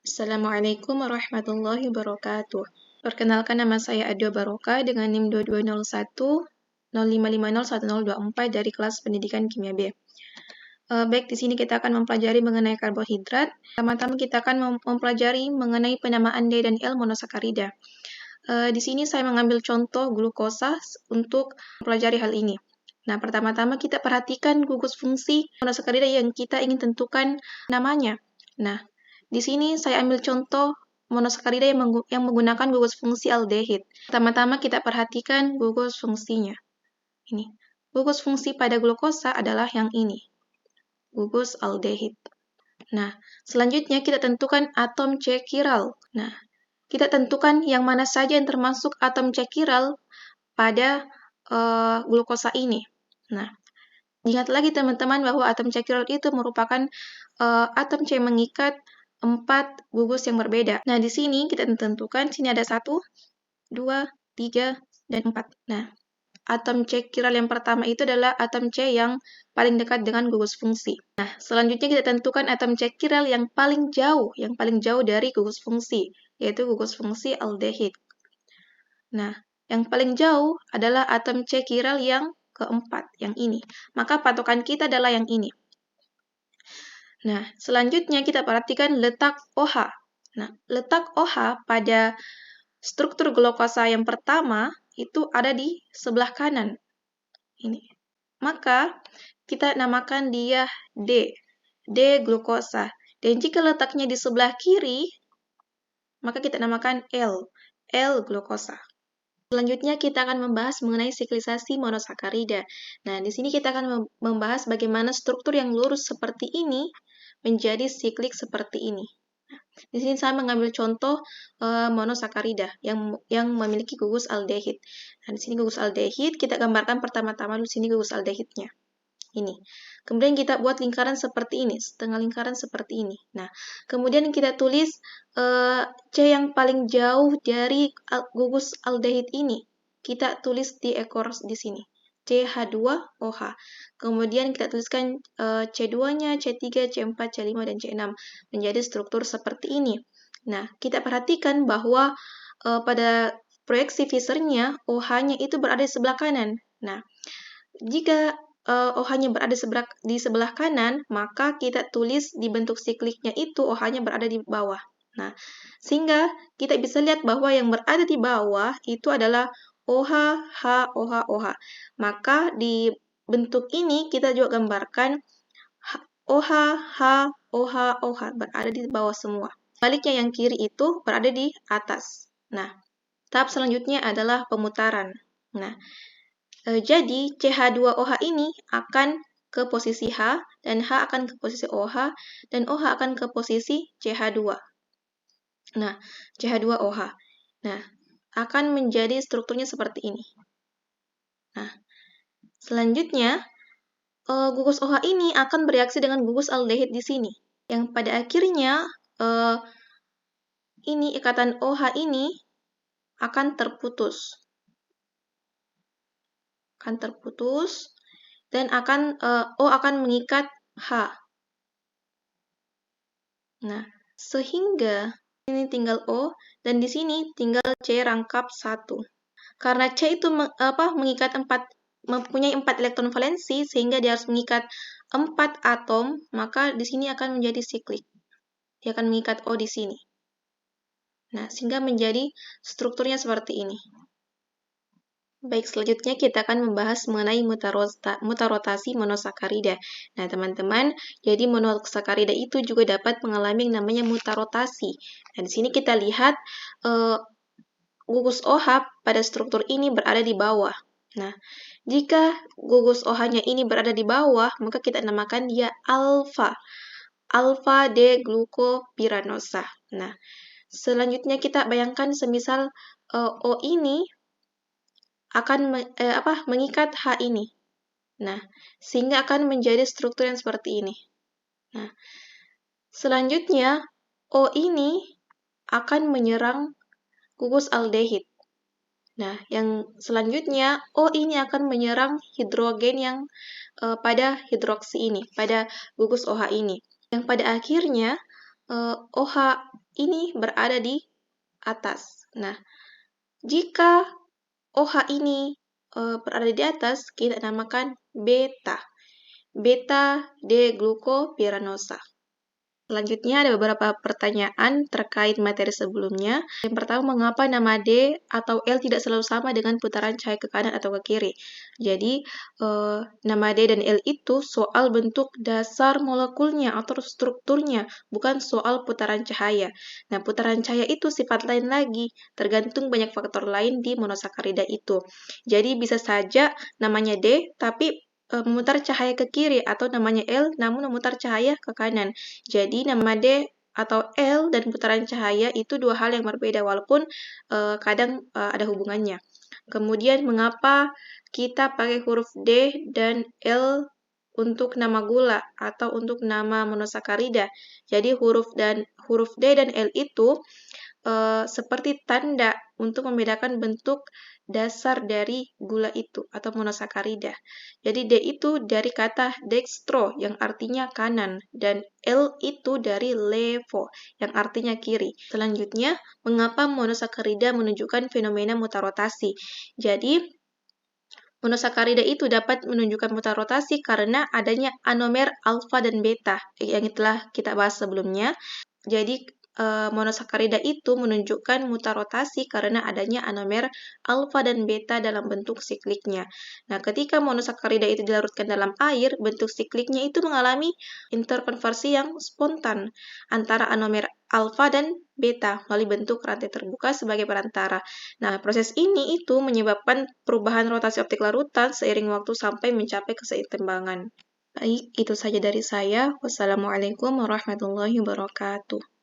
Assalamualaikum warahmatullahi wabarakatuh. Perkenalkan, nama saya Adio Baroka dengan NIM 2201 05501024 dari kelas pendidikan kimia B. Baik, di sini kita akan mempelajari mengenai karbohidrat. Pertama-tama kita akan mempelajari mengenai penamaan D dan L monosakarida. Di sini saya mengambil contoh glukosa untuk mempelajari hal ini. Nah, pertama-tama kita perhatikan gugus fungsi monosakarida yang kita ingin tentukan namanya. Nah, di sini saya ambil contoh monosakarida yang menggunakan gugus fungsi aldehid. Pertama-tama kita perhatikan gugus fungsinya. Ini. Gugus fungsi pada glukosa adalah yang ini. Gugus aldehid. Nah, selanjutnya kita tentukan atom C chiral. Nah, kita tentukan yang mana saja yang termasuk atom C chiral pada glukosa ini. Nah, ingat lagi teman-teman bahwa atom C chiral itu merupakan atom C mengikat 4 gugus yang berbeda. Nah, di sini kita tentukan, sini ada 1, 2, 3, dan 4. Nah, atom C chiral yang pertama itu adalah atom C yang paling dekat dengan gugus fungsi. Nah, selanjutnya kita tentukan atom C chiral yang paling jauh dari gugus fungsi, yaitu gugus fungsi aldehid. Nah, yang paling jauh adalah atom C chiral yang keempat, yang ini. Maka patokan kita adalah yang ini. Nah, selanjutnya kita perhatikan letak OH. Nah, letak OH pada struktur glukosa yang pertama itu ada di sebelah kanan. Ini. Maka, kita namakan dia D. D glukosa. Dan jika letaknya di sebelah kiri, maka kita namakan L. L glukosa. Selanjutnya kita akan membahas mengenai siklisasi monosakarida. Nah, di sini kita akan membahas bagaimana struktur yang lurus seperti ini menjadi siklik seperti ini. Nah, di sini saya mengambil contoh monosakarida yang memiliki gugus aldehid. Nah, di sini gugus aldehid kita gambarkan pertama-tama di sini gugus aldehidnya. Ini. Kemudian kita buat lingkaran seperti ini, setengah lingkaran seperti ini. Nah, kemudian kita tulis C yang paling jauh dari gugus aldehid ini. Kita tulis di ekor di sini. CH2OH. Kemudian kita tuliskan C2-nya, C3, C4, C5, dan C6 menjadi struktur seperti ini. Nah, kita perhatikan bahwa pada proyeksi Fischer-nya, OH-nya itu berada di sebelah kanan. Nah, jika OH-nya berada di sebelah kanan, maka kita tulis di bentuk sikliknya itu OH-nya berada di bawah. Nah, sehingga kita bisa lihat bahwa yang berada di bawah itu adalah OH, H, OH, OH. Maka di bentuk ini kita juga gambarkan OH, H, OH, OH berada di bawah semua. Baliknya yang kiri itu berada di atas. Nah, tahap selanjutnya adalah pemutaran. Nah, jadi CH2OH ini akan ke posisi H, dan H akan ke posisi OH, dan OH akan ke posisi CH2. Nah, CH2OH. Nah, akan menjadi strukturnya seperti ini. Nah, selanjutnya, gugus OH ini akan bereaksi dengan gugus aldehid di sini. Yang pada akhirnya, ini ikatan OH ini akan terputus. Dan O akan mengikat H. Nah, sehingga ini tinggal O, dan di sini tinggal C rangkap 1. Karena C itu mempunyai 4 elektron valensi, sehingga dia harus mengikat 4 atom, maka di sini akan menjadi siklik. Dia akan mengikat O di sini. Nah, sehingga menjadi strukturnya seperti ini. Baik, selanjutnya kita akan membahas mengenai mutarotasi monosakarida. Nah, teman-teman, jadi monosakarida itu juga dapat mengalami yang namanya mutarotasi. Nah, di sini kita lihat gugus OH pada struktur ini berada di bawah. Nah, jika gugus OH-nya ini berada di bawah, maka kita namakan dia alfa. Alfa D-glukopiranosa. Nah, selanjutnya kita bayangkan semisal O ini akan mengikat H ini. Nah, sehingga akan menjadi struktur yang seperti ini. Nah, selanjutnya O ini akan menyerang gugus aldehid. Nah, yang selanjutnya O ini akan menyerang hidrogen yang pada hidroksi ini, pada gugus OH ini. Yang pada akhirnya OH ini berada di atas. Nah, jika OH ini berada di atas, kita namakan beta. Beta deglukopiranosa. Selanjutnya ada beberapa pertanyaan terkait materi sebelumnya. Yang pertama, mengapa nama D atau L tidak selalu sama dengan putaran cahaya ke kanan atau ke kiri? Jadi, nama D dan L itu soal bentuk dasar molekulnya atau strukturnya, bukan soal putaran cahaya. Nah, putaran cahaya itu sifat lain lagi, tergantung banyak faktor lain di monosakarida itu. Jadi, bisa saja namanya D, tapi memutar cahaya ke kiri, atau namanya L namun memutar cahaya ke kanan. Jadi nama D atau L dan putaran cahaya itu dua hal yang berbeda walaupun kadang ada hubungannya. Kemudian mengapa kita pakai huruf D dan L untuk nama gula atau untuk nama monosakarida? Jadi huruf D dan L itu seperti tanda untuk membedakan bentuk dasar dari gula itu atau monosakarida. Jadi D itu dari kata dextro yang artinya kanan dan L itu dari levo yang artinya kiri. Selanjutnya, mengapa monosakarida menunjukkan fenomena mutarotasi? Jadi monosakarida itu dapat menunjukkan mutarotasi karena adanya anomer alfa dan beta yang telah kita bahas sebelumnya. Jadi monosakarida itu menunjukkan mutarotasi karena adanya anomer alfa dan beta dalam bentuk sikliknya. Nah, ketika monosakarida itu dilarutkan dalam air, bentuk sikliknya itu mengalami interkonversi yang spontan antara anomer alfa dan beta melalui bentuk rantai terbuka sebagai perantara. Nah, proses ini itu menyebabkan perubahan rotasi optik larutan seiring waktu sampai mencapai keseimbangan. Baik, itu saja dari saya. Wassalamualaikum warahmatullahi wabarakatuh.